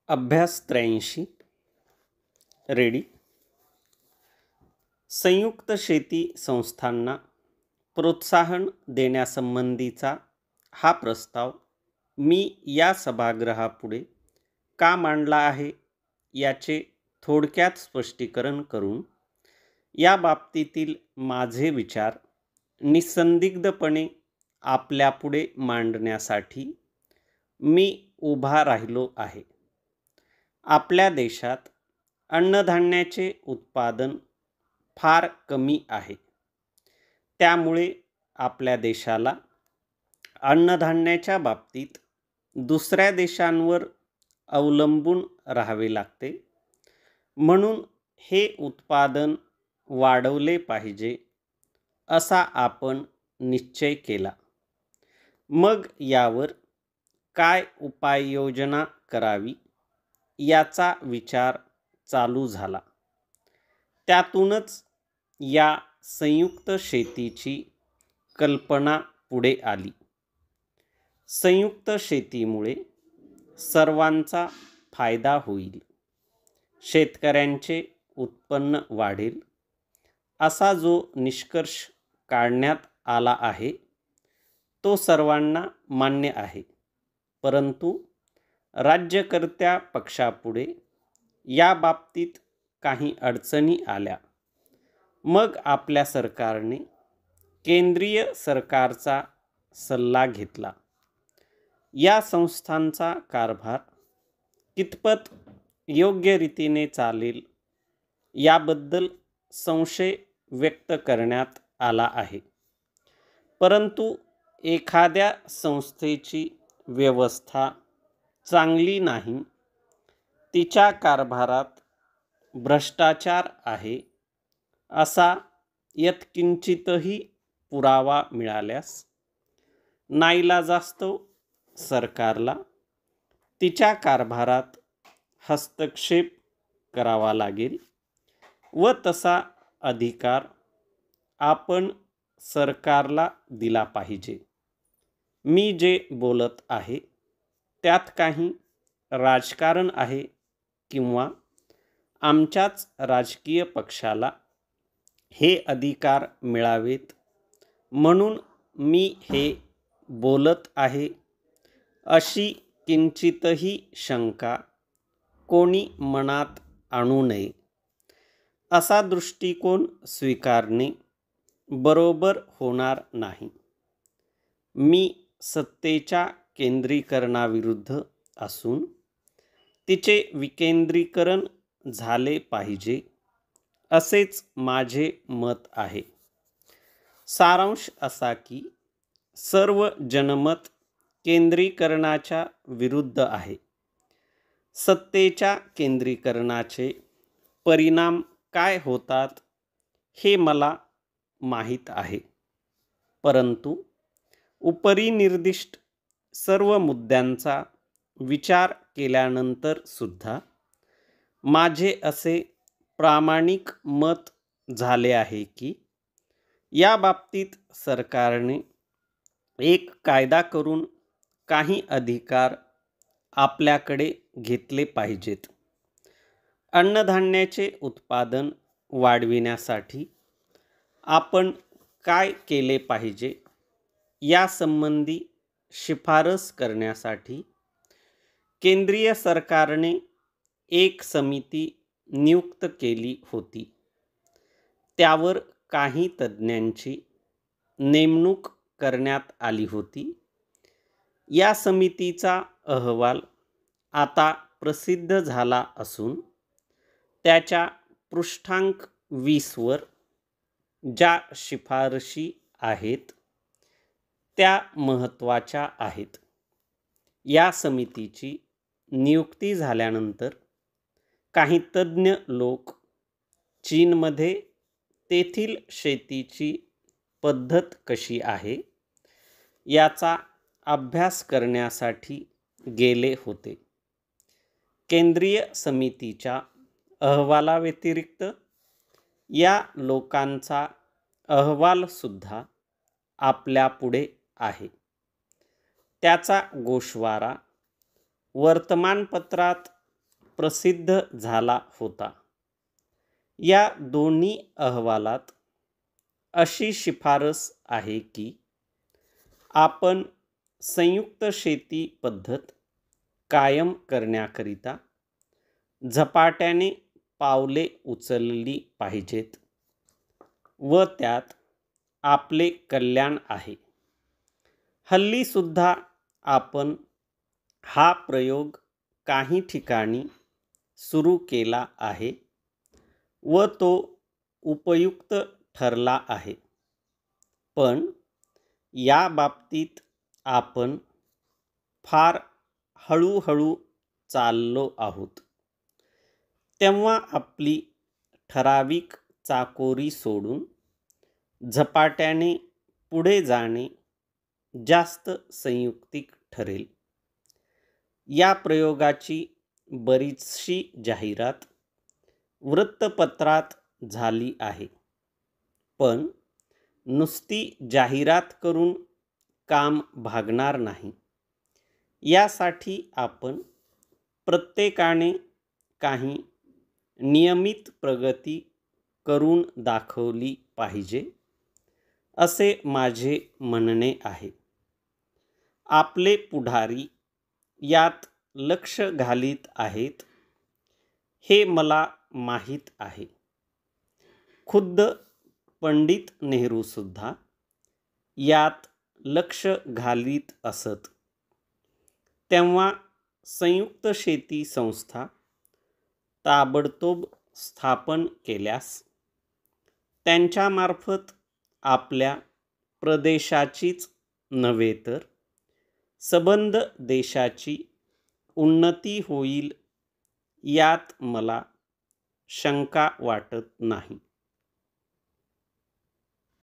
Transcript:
अभ्यास 83 रेडी. संयुक्त शेती संस्थांना प्रोत्साहन देण्यासंबंधीचा हा प्रस्ताव मी या सभागृहापुढे का मांडला आहे याचे थोडक्यात स्पष्टीकरण करून या बाबतीतील माझे विचार निसंदिग्धपणे आपल्यापुढे मांडण्यासाठी मी उभा राहिलो आहे. आपल्या देशात अन्नधान्याचे उत्पादन फार कमी आहे. त्यामुळे आपल्या देशाला अन्नधान्याच्या बाबतीत दुसऱ्या देशांवर अवलंबून राहावे लागते. म्हणून हे उत्पादन वाढवले पाहिजे असा आपण निश्चय केला. मग यावर काय उपाययोजना करावी याचा विचार चालू झाला. त्यातूनच या संयुक्त शेतीची कल्पना पुढे आली. संयुक्त शेतीमुळे सर्वांचा फायदा होईल, शेतकऱ्यांचे उत्पन्न वाढेल असा जो निष्कर्ष काढण्यात आला आहे तो सर्वांना मान्य आहे. परंतु राज्यकर्त्या पक्षापुढे या बाबतीत काही अडचणी आल्या. मग आपल्या सरकारने केंद्रीय सरकारचा सल्ला घेतला. या संस्थांचा कारभार कितपत योग्य रीतीने चालेल याबद्दल संशय व्यक्त करण्यात आला आहे. परंतु एखाद्या संस्थेची व्यवस्था चांगली नाही, तिच्या कारभारात भ्रष्टाचार आहे असा यत्किंचितही पुरावा मिळाल्यास नाईलाजास्तव सरकारला तिच्या कारभारात हस्तक्षेप करावा लागेल व तसा अधिकार आपण सरकारला दिला पाहिजे. मी जे बोलत आहे त्यात काही राजकारण आहे किंवा आमच्याच राजकीय पक्षाला हे अधिकार मिळावेत म्हणून मी हे बोलत आहे अशी किंचितही शंका कोणी मनात आणू नये. असा दृष्टिकोन स्वीकारणे बरोबर होणार नाही. मी सत्तेच्या केंद्रीकरणाविरुद्ध असून तिचे विकेंद्रीकरण झाले पाहिजे असेच माझे मत आहे. सारांश असा की सर्व जनमत केंद्रीकरणाच्या विरुद्ध आहे. सत्तेच्या केंद्रीकरणाचे परिणाम काय होतात हे मला माहीत आहे. परंतु उपरिनिर्दिष्ट सर्व मुद्द्यांचा विचार केल्यानंतर सुद्धा माझे असे प्रामाणिक मत झाले आहे की या बाबतीत सरकारने एक कायदा करून काही अधिकार आपल्याकडे घेतले पाहिजेत. अन्नधान्याचे उत्पादन वाढविण्यासाठी आपण काय केले पाहिजे यासंबंधी शिफारस करण्यासाठी केंद्रीय सरकारने एक समिती नियुक्त केली होती. त्यावर काही तज्ज्ञांची नेमणूक करण्यात आली होती. या समितीचा अहवाल आता प्रसिद्ध झाला असून त्याच्या पृष्ठांक 20 वर ज्या शिफारशी आहेत त्या महत्त्वाच्या आहेत. या समितीची नियुक्ती झाल्यानंतर काही तज्ज्ञ लोक चीनमध्ये तेथील शेतीची पद्धत कशी आहे याचा अभ्यास करण्यासाठी गेले होते. केंद्रीय समितीच्या अहवालाव्यतिरिक्त या लोकांचा अहवालसुद्धा आपल्यापुढे आहे. त्याचा गोषवारा वर्तमानपत्रात प्रसिद्ध झाला होता. या दोन्ही अहवालात अशी शिफारस आहे की आपण संयुक्त शेती पद्धत कायम करण्याकरिता झपाट्याने पावले उचलली पाहिजेत व त्यात आपले कल्याण आहे. हल्लीसुद्धा आपण हा प्रयोग काही ठिकाणी सुरू केला आहे व तो उपयुक्त ठरला आहे. पण या बाबतीत आपण फार हळूहळू चाललो आहोत. तेव्हा आपली ठराविक चाकोरी सोडून झपाट्याने पुढे जाणे जास्त संयुक्तिक ठरेल. या प्रयोगाची बरीचशी जाहिरात वृत्तपत्रात झाली आहे. पण नुसती जाहिरात करून काम भागणार नाही. यासाठी आपण प्रत्येकाने काही नियमित प्रगती करून दाखवली पाहिजे असे माझे म्हणणे आहे. आपले पुढारी यात लक्ष घालीत आहेत हे मला माहीत आहे. खुद्द पंडित नेहरूसुद्धा यात लक्ष घालीत असत. तेव्हा संयुक्त शेती संस्था ताबडतोब स्थापन केल्यास त्यांच्यामार्फत आपल्या प्रदेशाचीच नव्हे तर सबंध देशाची उन्नती होईल यात मला शंका वाटत नाही.